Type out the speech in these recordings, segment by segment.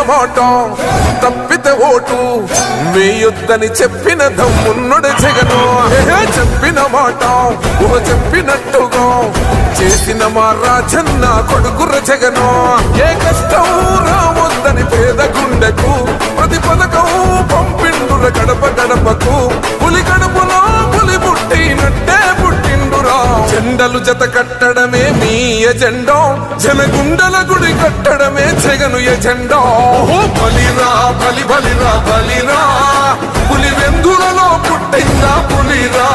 మాట తప్పితే ఓటు వేయొద్దని చెప్పిన దమ్మున్నడు జగను. చెప్పిన మాట చెప్పినట్టుగా చేసిన మా రాజన్న కొడుకుర జగను. ఏ కష్టం రావద్దని పేద గుండెకు ప్రతి పథకం పంపిండుర గడప గడపకు. పులి గడపలో పులి పుట్టినట్టే పుట్టిండురా. జెండలు జత కట్టడమే మీ ఎజెండా, జనగుండల గుడి కట్టడమే జగను ఎజెండా. బలిరా బలి బలిరా బలిరా, పులి వెందులలో పుట్టిందా పులిరా.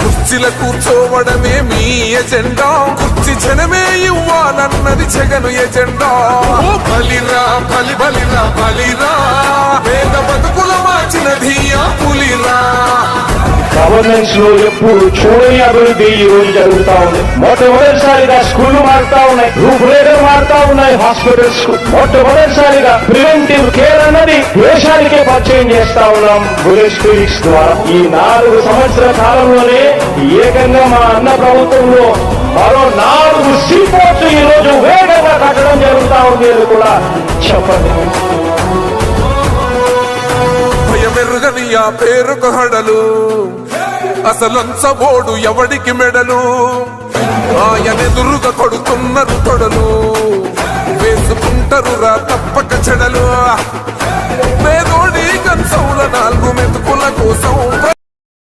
కుర్చీల కూర్చోవడమే మీ ఎజెండా, కుర్చీ జనమే ఇవ్వాలన్నది జగను ఎజెండా. బలిరా బలి బలిరా బలిరా, పేద బతుకుల మార్చినది ఆ పులిరా. గవర్నెన్స్ లో ఎప్పుడు చూడని అభివృద్ధి ఈ రోజు జరుగుతా ఉంది. మొట్టమొదటిసారిగా స్కూళ్లు మారుతా ఉన్నాయి, రూపురేఖలు మారుతా ఉన్నాయి. హాస్పిటల్స్ మొట్టమొదటిసారిగా ప్రివెంటివ్ కేర్ అన్నది దేశానికే పరిచయం చేస్తా ఉన్నాం బుల్లెట్ క్లినిక్స్ ద్వారా. ఈ 4 సంవత్సరాల కాలంలోనే ఏకంగా మా అన్న ప్రభుత్వంలో మరో 4 సీపోర్ట్స్ ఈ రోజు వేగంగా కట్టడం జరుగుతా ఉంది అని కూడా చెప్పండి. భయమెరుగని ఆ పేరుకు హడలు, అసలంచబోడు ఎవడికి మెడలు. ఆయనెదురుగా కొడుతున్నారు తొడలు, వేసుకుంటారు రా తప్పక చెడలు. పేదోడి కంచంల 4 మెతుకుల కోసం